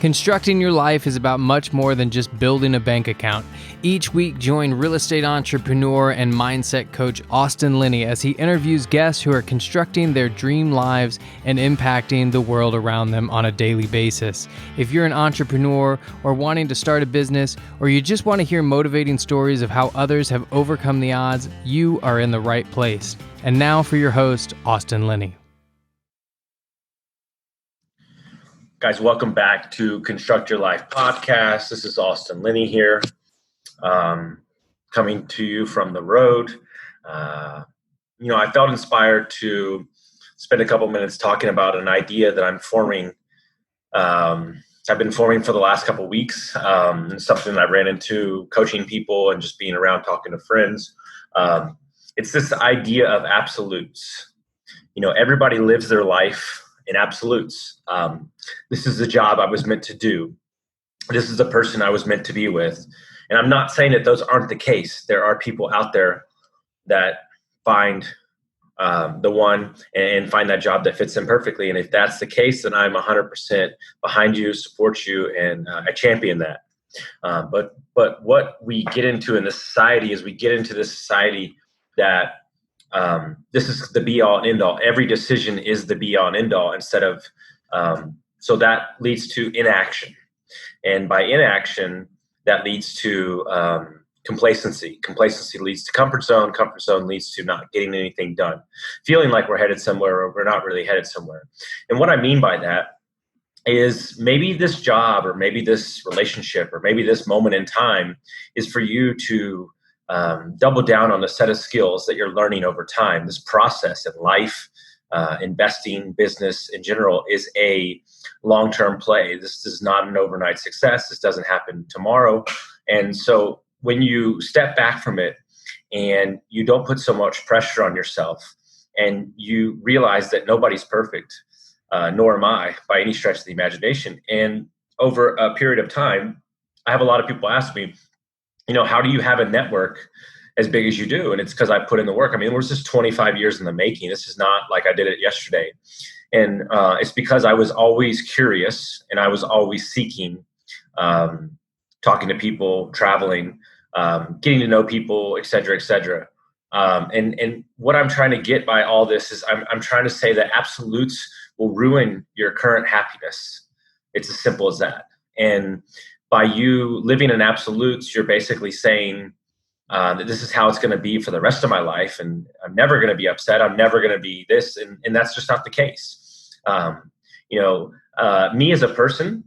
Constructing your life is about much more than just building a bank account. Each week, join real estate entrepreneur and mindset coach Austin Linney as he interviews guests who are constructing their dream lives and impacting the world around them on a daily basis. If you're an entrepreneur or wanting to start a business, or you just want to hear motivating stories of how others have overcome the odds, you are in the right place. And now for your host, Austin Linney. Guys, welcome back to Construct Your Life podcast. This is Austin Linney here, coming to you from the road. I felt inspired to spend a couple minutes talking about an idea that I'm forming. I've been forming for the last couple weeks. It's something I ran into coaching people and just being around talking to friends. It's this idea of absolutes. Everybody lives their life in absolutes. This is the job I was meant to do. This is the person I was meant to be with. And I'm not saying that those aren't the case. There are people out there that find the one and find that job that fits them perfectly. And if that's the case, then I'm 100% behind you, support you, and I champion that. But what we get into in this society is we get into this society that this is the be all and end all. Every decision is the be all and end all instead of, so that leads to inaction. And by inaction, that leads to complacency. Complacency leads to comfort zone. Comfort zone leads to not getting anything done. Feeling like we're headed somewhere or we're not really headed somewhere. And what I mean by that is maybe this job or maybe this relationship or maybe this moment in time is for you to double down on the set of skills that you're learning over time. This process in life, investing, business in general is a long-term play. This is not an overnight success. This doesn't happen tomorrow. And so when you step back from it and you don't put so much pressure on yourself and you realize that nobody's perfect, nor am I by any stretch of the imagination. And over a period of time, I have a lot of people ask me, how do you have a network as big as you do? And it's because I put in the work. I mean, it was just 25 years in the making. This is not like I did it yesterday. And it's because I was always curious and I was always seeking, talking to people, traveling, getting to know people, et cetera, et cetera. And what I'm trying to get by all this is I'm trying to say that absolutes will ruin your current happiness. It's as simple as that. And by you living in absolutes, you're basically saying that this is how it's going to be for the rest of my life. And I'm never going to be upset. I'm never going to be this. And that's just not the case. Me as a person,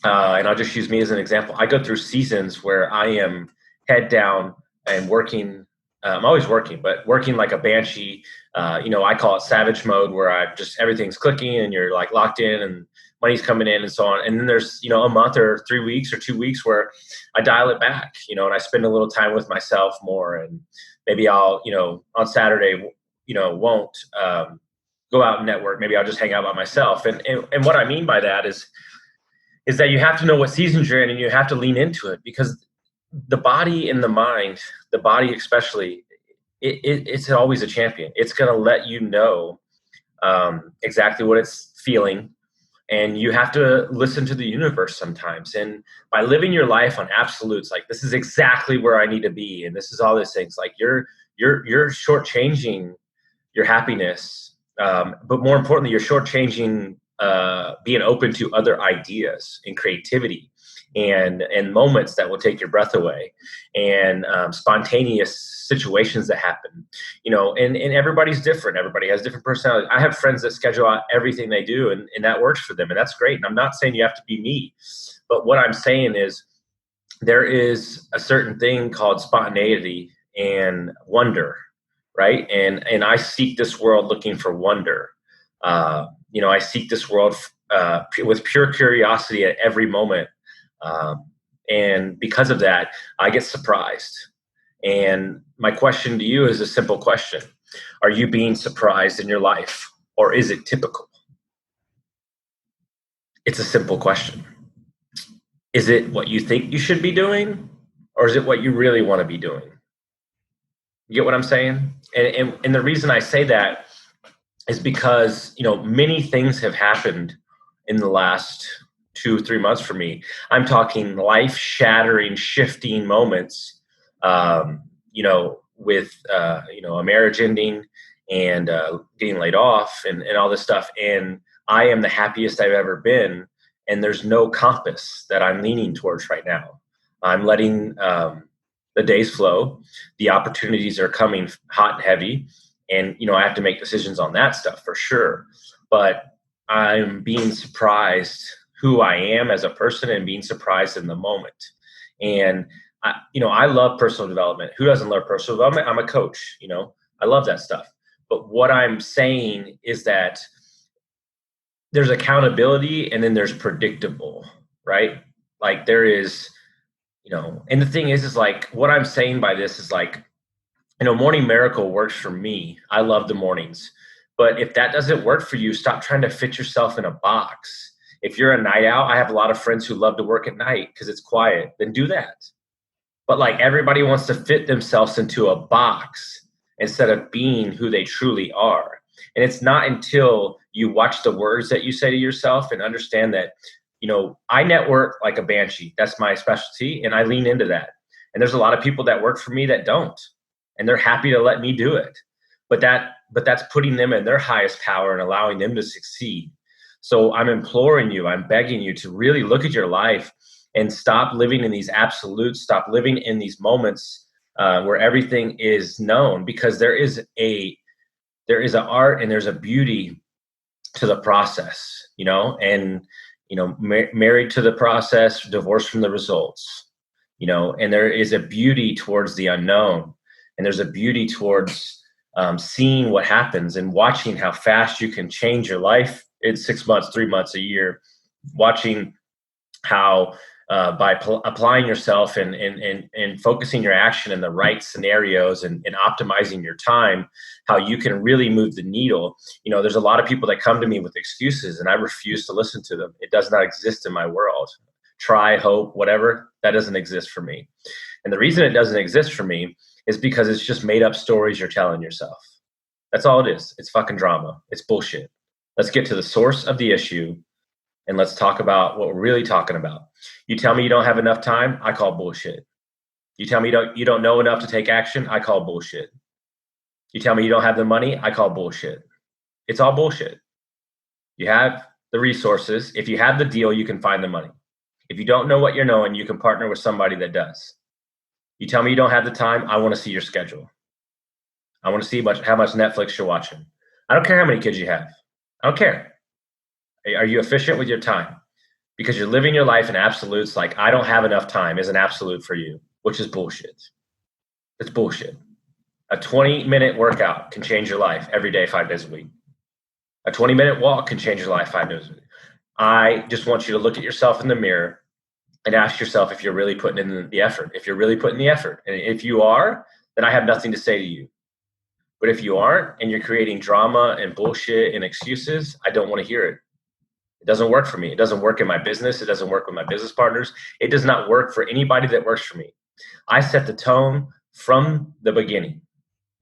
and I'll just use me as an example. I go through seasons where I am head down and working. I'm always working, but working like a banshee. I call it savage mode, where everything's clicking and you're like locked in and money's coming in and so on. And then there's, a month or 3 weeks or 2 weeks where I dial it back, and I spend a little time with myself more. And maybe I'll, on Saturday, won't go out and network. Maybe I'll just hang out by myself. And what I mean by that is that you have to know what seasons you're in and you have to lean into it, because the body and the mind, the body especially, it's always a champion. It's going to let you know exactly what it's feeling. And you have to listen to the universe sometimes. And by living your life on absolutes, like this is exactly where I need to be, and this is all these things, like you're shortchanging your happiness. But more importantly, you're shortchanging being open to other ideas and creativity and moments that will take your breath away, and spontaneous situations that happen, and everybody's different. Everybody has different personalities. I have friends that schedule out everything they do, and that works for them, and that's great. And I'm not saying you have to be me, but what I'm saying is there is a certain thing called spontaneity and wonder, right? And I seek this world looking for wonder. I seek this world with pure curiosity at every moment. And because of that, I get surprised. And my question to you is a simple question. Are you being surprised in your life, or is it typical? It's a simple question. Is it what you think you should be doing, or is it what you really want to be doing? You get what I'm saying? And the reason I say that is because, many things have happened in the last 2-3 months for me. I'm talking life shattering, shifting moments, with, a marriage ending and getting laid off and all this stuff. And I am the happiest I've ever been. And there's no compass that I'm leaning towards right now. I'm letting the days flow. The opportunities are coming hot and heavy. And, I have to make decisions on that stuff for sure. But I'm being surprised who I am as a person and being surprised in the moment. And I love personal development. Who doesn't love personal development? I'm a coach, I love that stuff. But what I'm saying is that there's accountability and then there's predictable, right? Like there is, and the thing is like what I'm saying by this is like, Morning Miracle works for me. I love the mornings. But if that doesn't work for you, stop trying to fit yourself in a box. If you're a night owl, I have a lot of friends who love to work at night because it's quiet, then do that. But like everybody wants to fit themselves into a box instead of being who they truly are. And it's not until you watch the words that you say to yourself and understand that, I network like a banshee. That's my specialty. And I lean into that. And there's a lot of people that work for me that don't. And they're happy to let me do it. But that's putting them in their highest power and allowing them to succeed. So I'm imploring you, I'm begging you to really look at your life and stop living in these absolutes, stop living in these moments where everything is known, because there is an art and there's a beauty to the process, and married to the process, divorced from the results, and there is a beauty towards the unknown, and there's a beauty towards seeing what happens and watching how fast you can change your life in 6 months, 3 months, a year, watching how by applying yourself and focusing your action in the right scenarios and optimizing your time, how you can really move the needle. There's a lot of people that come to me with excuses and I refuse to listen to them. It does not exist in my world. Try, hope, whatever, that doesn't exist for me. And the reason it doesn't exist for me is because it's just made up stories you're telling yourself. That's all it is. It's fucking drama. It's bullshit. Let's get to the source of the issue and let's talk about what we're really talking about. You tell me you don't have enough time, I call bullshit. You tell me you don't know enough to take action, I call bullshit. You tell me you don't have the money, I call bullshit. It's all bullshit. You have the resources. If you have the deal, you can find the money. If you don't know what you're knowing, you can partner with somebody that does. You tell me you don't have the time, I want to see your schedule. I want to see how much Netflix you're watching. I don't care how many kids you have. I don't care. Are you efficient with your time? Because you're living your life in absolutes. Like, I don't have enough time is an absolute for you, which is bullshit. It's bullshit. A 20-minute workout can change your life every day, 5 days a week. A 20-minute walk can change your life 5 days a week. I just want you to look at yourself in the mirror and ask yourself if you're really putting in the effort. If you're really putting the effort. And if you are, then I have nothing to say to you. But if you aren't and you're creating drama and bullshit and excuses, I don't want to hear it. It doesn't work for me. It doesn't work in my business. It doesn't work with my business partners. It does not work for anybody that works for me. I set the tone from the beginning.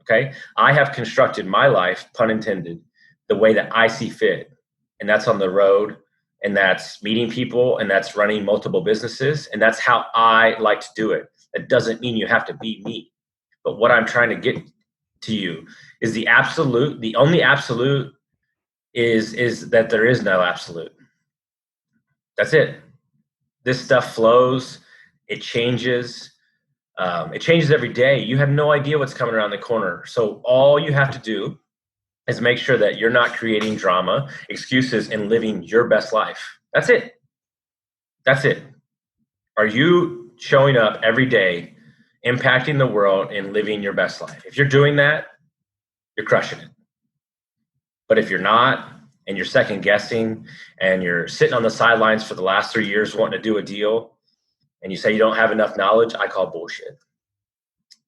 Okay. I have constructed my life, pun intended, the way that I see fit. And that's on the road. And that's meeting people. And that's running multiple businesses. And that's how I like to do it. It doesn't mean you have to be me. But what I'm trying to get to you is the absolute. The only absolute is that there is no absolute. That's it. This stuff flows. It changes. It changes every day. You have no idea what's coming around the corner. So all you have to do is make sure that you're not creating drama, excuses, and living your best life. That's it. That's it. Are you showing up every day, impacting the world and living your best life? If you're doing that, you're crushing it. But if you're not, and you're second guessing, and you're sitting on the sidelines for the last 3 years wanting to do a deal, and you say you don't have enough knowledge, I call bullshit.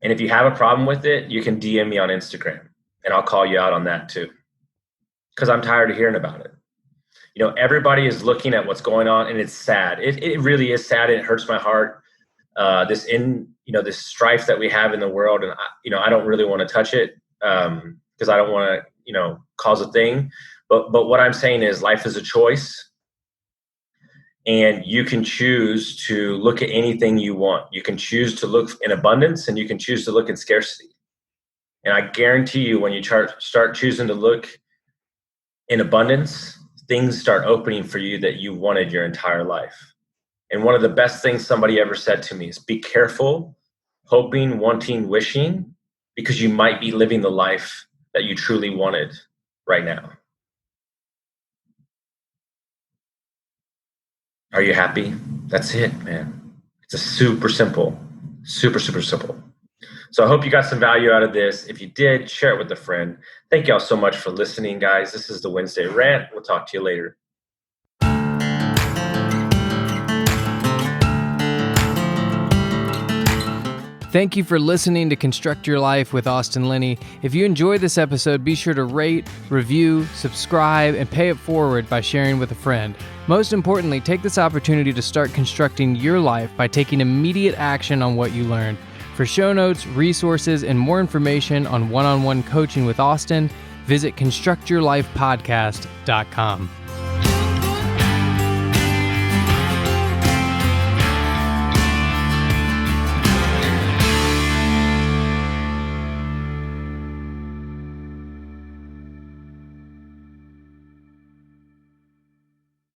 And if you have a problem with it, you can DM me on Instagram, and I'll call you out on that too. Because I'm tired of hearing about it. Everybody is looking at what's going on, and it's sad. It really is sad, and it hurts my heart. This strife that we have in the world, and I don't really want to touch it because I don't want to cause a thing. But what I'm saying is life is a choice, And you can choose to look at anything you want. You can choose to look in abundance, and you can choose to look in scarcity. And I guarantee you, when you start choosing to look in abundance, things start opening for you that you wanted your entire life. And one of the best things somebody ever said to me is, be careful hoping, wanting, wishing, because you might be living the life that you truly wanted right now. Are you happy? That's it, man. It's a super simple. So I hope you got some value out of this. If you did, share it with a friend. Thank y'all so much for listening, guys. This is the Wednesday Rant. We'll talk to you later. Thank you for listening to Construct Your Life with Austin Linney. If you enjoyed this episode, be sure to rate, review, subscribe, and pay it forward by sharing with a friend. Most importantly, take this opportunity to start constructing your life by taking immediate action on what you learned. For show notes, resources, and more information on one-on-one coaching with Austin, visit constructyourlifepodcast.com.